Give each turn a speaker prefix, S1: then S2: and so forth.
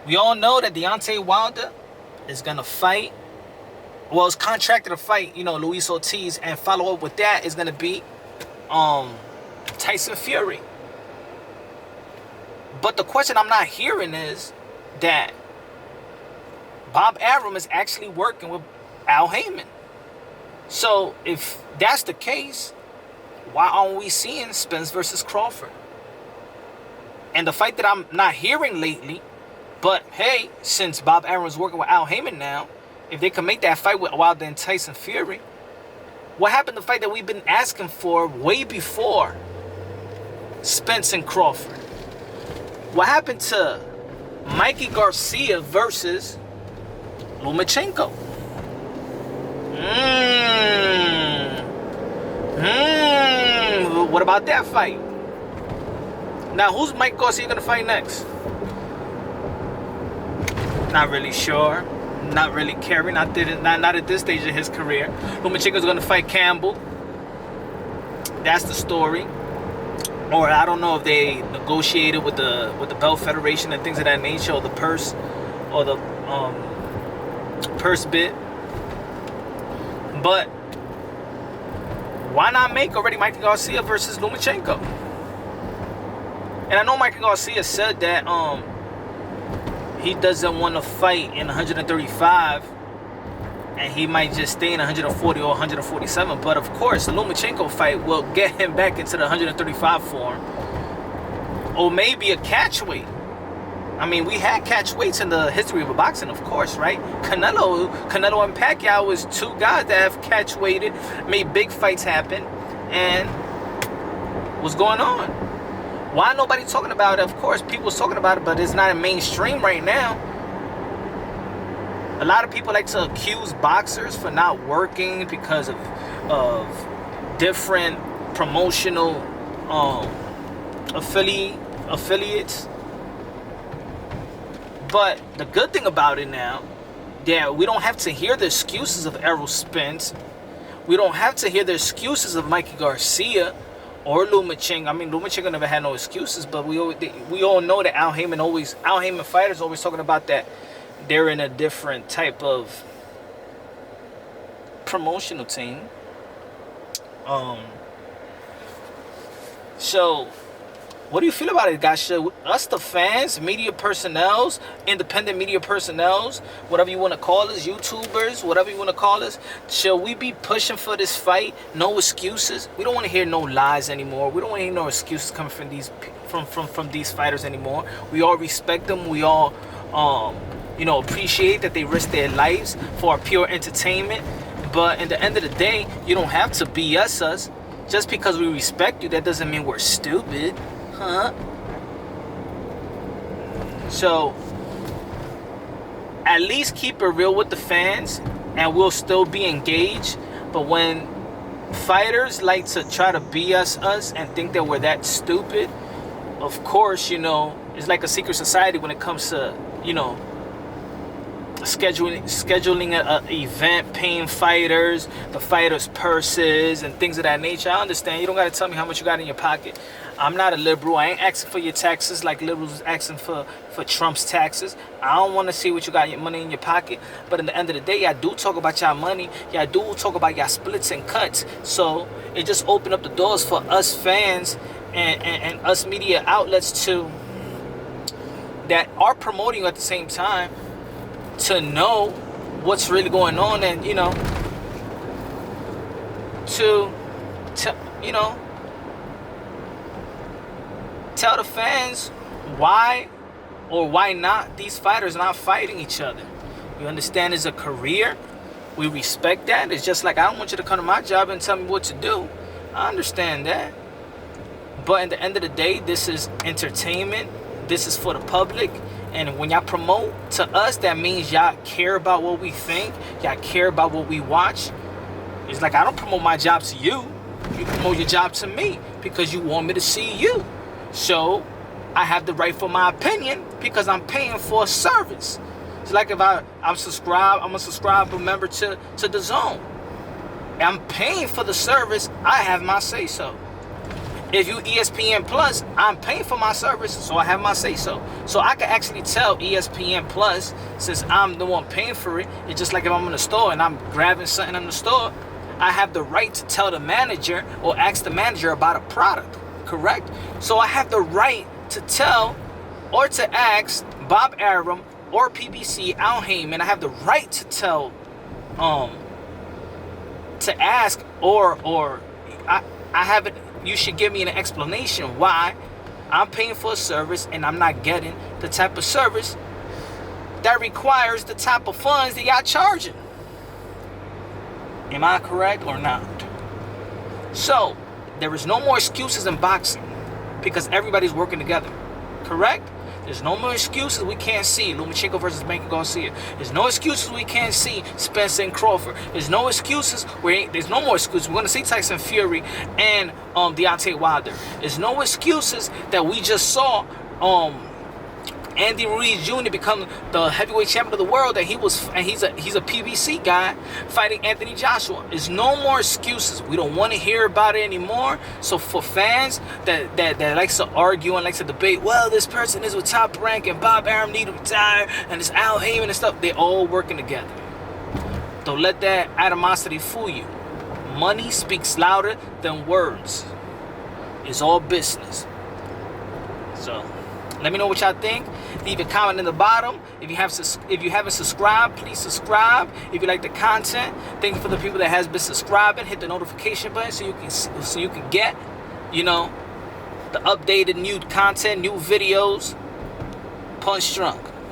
S1: We all know that Deontay Wilder is going to fight. Well, it's contracted to fight, Luis Ortiz. And follow up with that is going to be Tyson Fury. But the question I'm not hearing is that Bob Arum is actually working with Al Heyman. So if that's the case, why aren't we seeing Spence versus Crawford? And the fight that I'm not hearing lately, but hey, since Bob Arum is working with Al Heyman now, if they can make that fight with Wilder and Tyson Fury, what happened to the fight that we've been asking for way before Spence and Crawford? What happened to Mickey Garcia versus Lomachenko? What about that fight? Now, who's Mike Garcia going to fight next? Not really sure. Not really caring. Not at this stage of his career. Lomachenko's going to fight Campbell. That's the story. Or I don't know if they negotiated with the Belt Federation and things of that nature, or the purse bid. But why not make already Mickey Garcia versus Lomachenko? And I know Mickey Garcia said that he doesn't want to fight in 135. And he might just stay in 140 or 147. But of course, the Lomachenko fight will get him back into the 135 form. Or maybe a catch weight. I mean, we had catch weights in the history of boxing, of course, right? Canelo and Pacquiao was two guys that have catch weighted, made big fights happen. And what's going on? Why nobody talking about it? Of course, people's talking about it, but it's not in mainstream right now. A lot of people like to accuse boxers for not working because of different promotional affiliates. But the good thing about it now, that we don't have to hear the excuses of Errol Spence. We don't have to hear the excuses of Mickey Garcia or Lomachenko. I mean, Lomachenko never had no excuses, but we all know that Al Heyman fighters always talking about that. They're in a different type of promotional team. So, what do you feel about it, guys? Should us, the fans, media personnels, independent media personnels, whatever you want to call us, YouTubers, whatever you want to call us, should we be pushing for this fight? No excuses. We don't want to hear no lies anymore. We don't want to hear no excuses coming from these fighters anymore. We all respect them. We all appreciate that they risk their lives for pure entertainment. But at the end of the day, you don't have to BS us. Just because we respect you, that doesn't mean we're stupid. Huh? So, at least keep it real with the fans, and we'll still be engaged. But when fighters like to try to BS us and think that we're that stupid, of course, it's like a secret society when it comes to, scheduling an event, paying fighters, the fighters' purses, and things of that nature. I understand. You don't got to tell me how much you got in your pocket. I'm not a liberal. I ain't asking for your taxes like liberals asking for Trump's taxes. I don't want to see what you got your money in your pocket. But at the end of the day, y'all do talk about y'all money. Y'all do talk about y'all splits and cuts. So it just opened up the doors for us fans and us media outlets that are promoting at the same time to know what's really going on, and to tell the fans why or why not these fighters are not fighting each other. You understand, it's a career. We respect that. It's just like, I don't want you to come to my job and tell me what to do. I understand that. But at the end of the day, this is entertainment. This is for the public. And when y'all promote to us, that means y'all care about what we think. Y'all care about what we watch. It's like, I don't promote my job to you. You promote your job to me because you want me to see you. So I have the right for my opinion because I'm paying for a service. It's like if I'm a subscriber member to the Zone. I'm paying for the service. I have my say so. If you ESPN Plus, I'm paying for my service, so I have my say-so. So I can actually tell ESPN Plus, since I'm the one paying for it, it's just like if I'm in the store and I'm grabbing something in the store, I have the right to tell the manager or ask the manager about a product, correct? So I have the right to tell or to ask Bob Arum or PBC, Al Heyman. I have the right to tell, to ask or I have it. You should give me an explanation why I'm paying for a service and I'm not getting the type of service that requires the type of funds that y'all charging. Am I correct or not? So, there is no more excuses in boxing because everybody's working together. Correct? There's no more excuses we can't see Lomachenko versus Mickey Garcia. There's no excuses we can't see Spencer and Crawford. There's no excuses. There's no more excuses. We're going to see Tyson Fury and Deontay Wilder. There's no excuses that we just saw Andy Ruiz Jr. become the heavyweight champion of the world, and he's a PBC guy fighting Anthony Joshua. There's no more excuses. We don't want to hear about it anymore. So for fans that likes to argue and likes to debate, well, this person is with Top Rank and Bob Arum need to retire and it's Al Heyman and stuff, they're all working together. Don't let that animosity fool you. Money speaks louder than words. It's all business. So let me know what y'all think. Leave a comment in the bottom. If you haven't subscribed, please subscribe. If you like the content, thank you for the people that has been subscribing. Hit the notification button so you can get, the updated new content, new videos. Punch drunk.